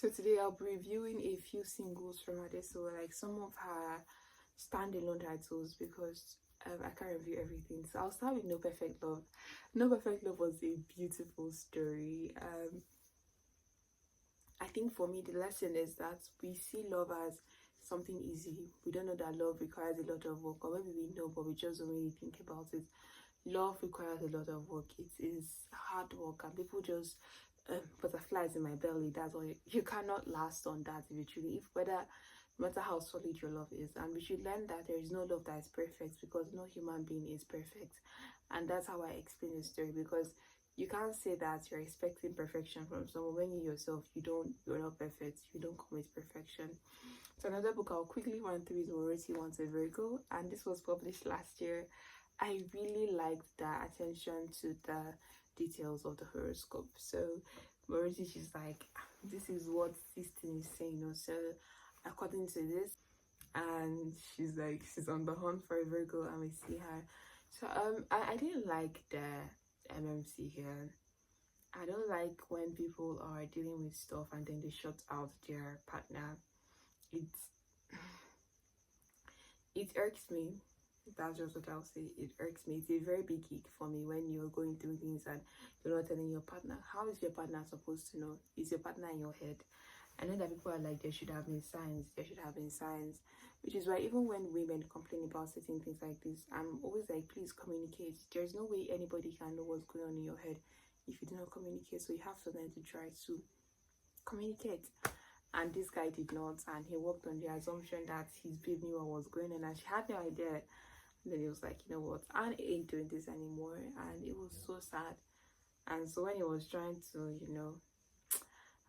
So today I'll be reviewing a few singles from Adesuwa, like some of her standalone titles, because I can't review everything. So I'll start with No Perfect Love. No Perfect Love was a beautiful story. I think for me the lesson is that we see love as something easy. We don't know that love requires a lot of work, or maybe we know but we just don't really think about it. Love requires a lot of work. It is hard work, and people just butterflies in my belly. That's all. You cannot last on that eventually. If whether no matter how solid your love is, and we should learn that there is no love that is perfect, because no human being is perfect. And that's how I explain the story, because you can't say that you're expecting perfection from someone when you yourself you're not perfect. You don't commit perfection. So another book I'll quickly run through is Morality Wants a Virgo, and this was published last year. I really liked the attention to the details of the horoscope. So Morality, she's like, this is what this thing is saying, so according to this, and she's like, she's on the hunt for a Virgo, and we see her. So I didn't like the MMC here. I don't like when people are dealing with stuff and then they shut out their partner. It irks me. That's just what I'll say. It irks me. It's a very big ick for me when you're going through things and you're not telling your partner. How is your partner supposed to know? Is your partner in your head? I know that people are like, there should have been signs. There should have been signs. Which is why even when women complain about certain things like this, I'm always like, please communicate. There's no way anybody can know what's going on in your head if you do not communicate. So you have to learn to try to communicate. And this guy did not, and he worked on the assumption that his babe knew what was going on, and she had no idea. And then he was like, you know what, I ain't doing this anymore. And it was so sad. And so when he was trying to,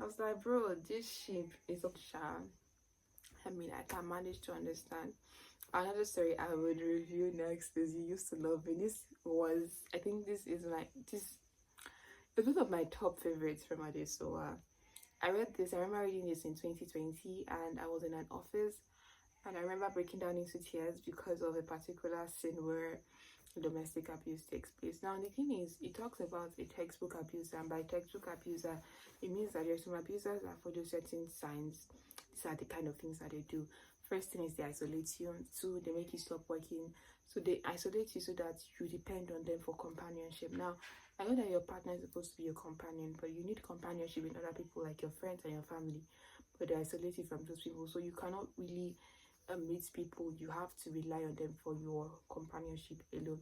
I was like, bro, this ship is up sharp. I mean, I can manage to understand. Another story I would review next is You Used to Love Me. This was, I think this is one of my top favorites from Adesuwa. I remember reading this in 2020, and I was in an office, and I remember breaking down into tears because of a particular scene where domestic abuse takes place. Now the thing is, it talks about a textbook abuser, and by textbook abuser, it means that there's some abusers that follow certain signs. These are the kind of things that they do. First thing is they isolate you. Two, they make you stop working. So they isolate you so that you depend on them for companionship. Now, I know that your partner is supposed to be your companion, but you need companionship with other people like your friends and your family. But they isolate you from those people, so you cannot really meet people. You have to rely on them for your companionship alone.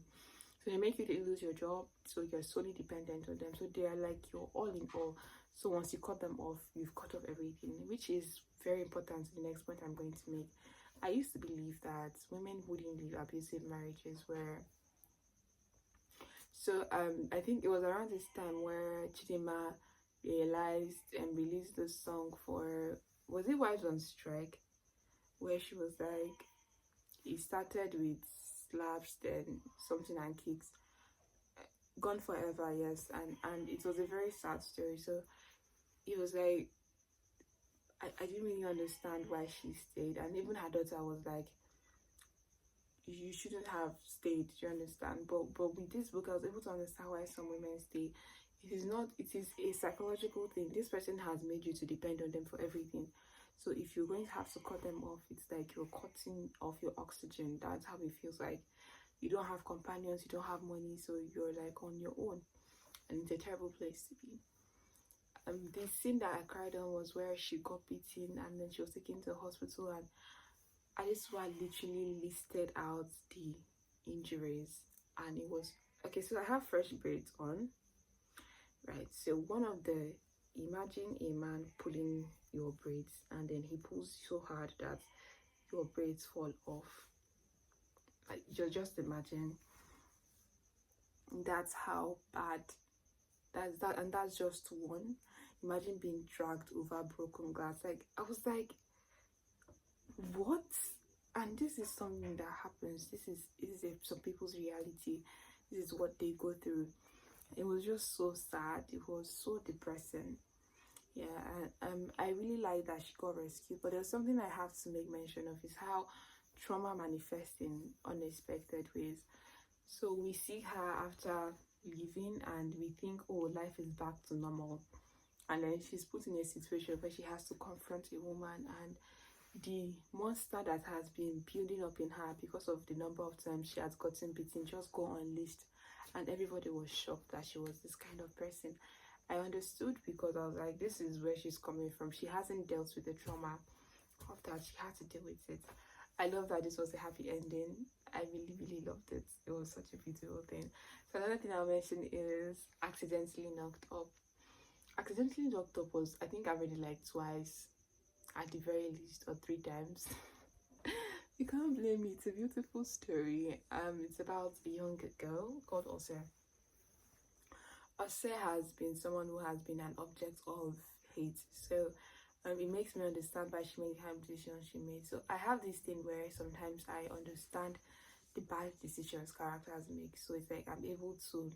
So they make you lose your job, so you're solely dependent on them. So they are like your all in all. So once you cut them off, you've cut off everything, which is very important to the next point I'm going to make. I used to believe that women wouldn't leave abusive marriages where. So I think it was around this time where Chidima realized and released the song for, was it Wives on Strike, where she was like, it started with slaps, then something and kicks, gone forever, yes, and it was a very sad story. So it was like, I didn't really understand why she stayed, and even her daughter was like, you shouldn't have stayed, do you understand? But with this book I was able to understand why some women stay. It is a psychological thing. This person has made you to depend on them for everything. So if you're going to have to cut them off, it's like you're cutting off your oxygen. That's how it feels like. You don't have companions, you don't have money, so you're like on your own, and it's a terrible place to be. The scene that I cried on was where she got beaten and then she was taken to the hospital, and Adesuwa literally listed out the injuries, and it was okay. So I have fresh braids on, right? So imagine a man pulling your braids, and then he pulls so hard that your braids fall off. Like, just imagine. That's how bad. That's that, and that's just one. Imagine being dragged over broken glass. Like, I was like, what? And this is something that happens. This is some people's reality. This is what they go through. It was just so sad. It was so depressing. Yeah, and I really like that she got rescued. But there's something I have to make mention of, is how trauma manifests in unexpected ways. So we see her after leaving, and we think, oh, life is back to normal. and then she's put in a situation where she has to confront a woman, and the monster that has been building up in her because of the number of times she has gotten beaten just go unleashed, and everybody was shocked that she was this kind of person. I understood because I was like, this is where she's coming from. She hasn't dealt with the trauma of that. She had to deal with it. I love that this was a happy ending. I really, really loved it. It was such a beautiful thing. So another thing I'll mention is Accidentally Knocked Up. Accidentally Knocked Up was, I think I read it like twice, at the very least, or 3 times. You can't blame me. It's a beautiful story. It's about a young girl called Ose. Ose has been someone who has been an object of hate. So it makes me understand why she made the kind of decisions she made. So I have this thing where sometimes I understand the bad decisions characters make. So it's like I'm able to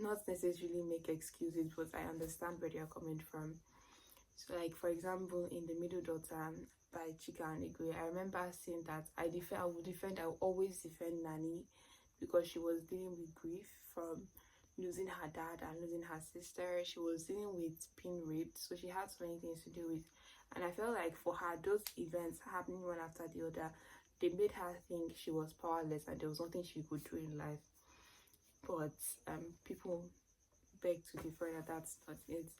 not necessarily make excuses, but I understand where they're coming from. So like, for example, in The Middle Daughter by Chika and Igwe, I remember saying that I will always defend Nani because she was dealing with grief from losing her dad and losing her sister. She was dealing with being raped, so she had so many things to deal with. And I felt like for her, those events happening one after the other, they made her think she was powerless and there was nothing she could do in life. But people beg to differ that that's not it.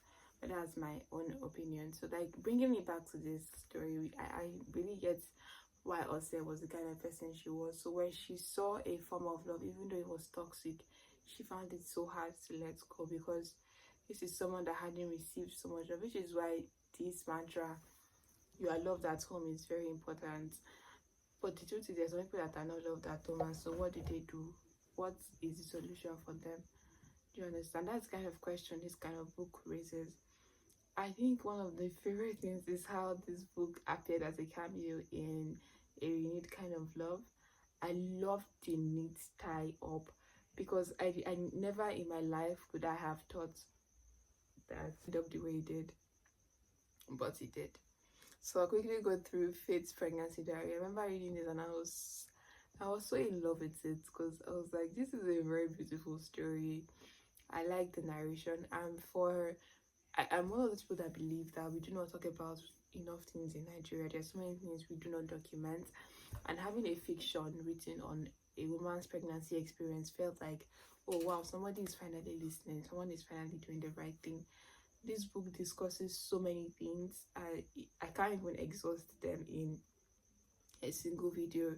But that's my own opinion. So like, bringing it back to this story, I really get why Ose was the kind of person she was. So when she saw a form of love, even though it was toxic, she found it so hard to let go because this is someone that hadn't received so much love, which is why this mantra, you are loved at home, is very important. But the truth is, there's some people that are not loved at home, and so what do they do? What is the solution for them? Do you understand? That's the kind of question this kind of book raises. I think one of the favorite things is how this book appeared as a cameo in A Renewed Kind of Love. I love the neat tie up because I never in my life could I have thought that it up the way it did, but it did. So I'll quickly go through Faith's pregnancy diary. I remember reading this and I was so in love with it because I was like, this is a very beautiful story. I like the narration, and I'm one of those people that believe that we do not talk about enough things in Nigeria. There's so many things we do not document, and having a fiction written on a woman's pregnancy experience felt like, oh wow, somebody is finally listening, someone is finally doing the right thing. This book discusses so many things. I can't even exhaust them in a single video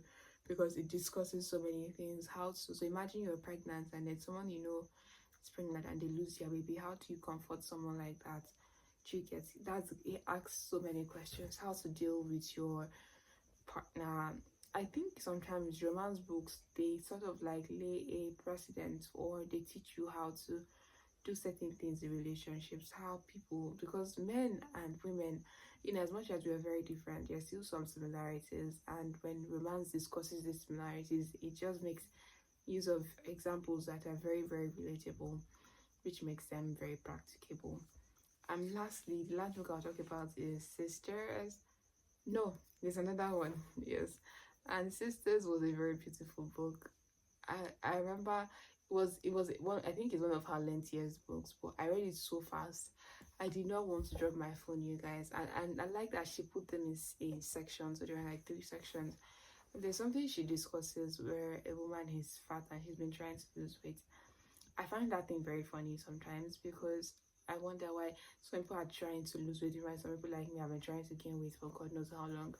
because it discusses so many things. So imagine you're pregnant and then someone you know is pregnant and they lose their baby. How do you comfort someone like that? Do you get it? It asks so many questions. How to deal with your partner. I think sometimes romance books, they sort of like lay a precedent, or they teach you how to do certain things in relationships, how people, because men and women, in as much as we are very different, there's still some similarities, and when romance discusses these similarities, it just makes use of examples that are very, very relatable, which makes them very practicable. And lastly, the last book I'll talk about is Sisters. No, there's another one. Yes, and Sisters was a very beautiful book. I remember it was one, I think it's one of her lengthiest books, but I read it so fast. I did not want to drop my phone, you guys, and I like that she put them in sections. So there are like 3 sections. There's something she discusses where a woman is fat and she's been trying to lose weight. I find that thing very funny sometimes because I wonder why some people are trying to lose weight, right? Some people like me have been trying to gain weight for God knows how long.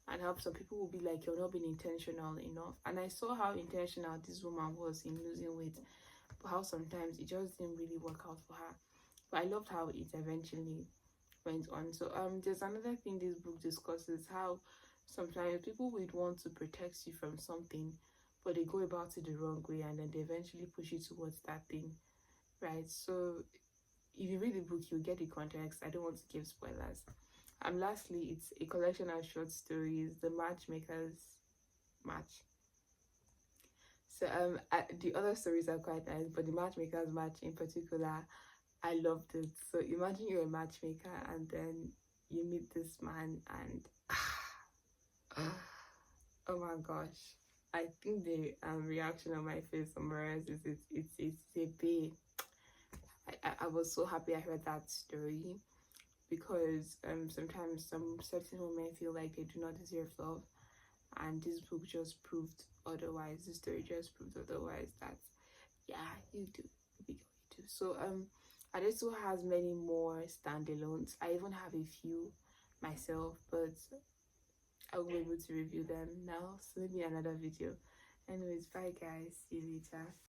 And how some people will be like, you're not being intentional enough. And I saw how intentional this woman was in losing weight, but how sometimes it just didn't really work out for her. But I loved how it eventually went on. So there's another thing this book discusses, how sometimes people would want to protect you from something, but they go about it the wrong way, and then they eventually push you towards that thing, right? So if you read the book, you'll get the context. I don't want to give spoilers. And lastly, it's a collection of short stories, The Matchmaker's Match. So the other stories are quite nice, but The Matchmaker's Match in particular, I loved it. So imagine you're a matchmaker and then you meet this man and oh my gosh, I think the reaction on my face summarizes it's a bit. I was so happy I heard that story, because sometimes some certain women feel like they do not deserve love, and this book just proved otherwise. The story just proved otherwise, that yeah, you do, you do. So Adesuwa has many more standalones. I even have a few myself, but I will be able to review them now, so maybe another video. Anyways, bye guys, see you later.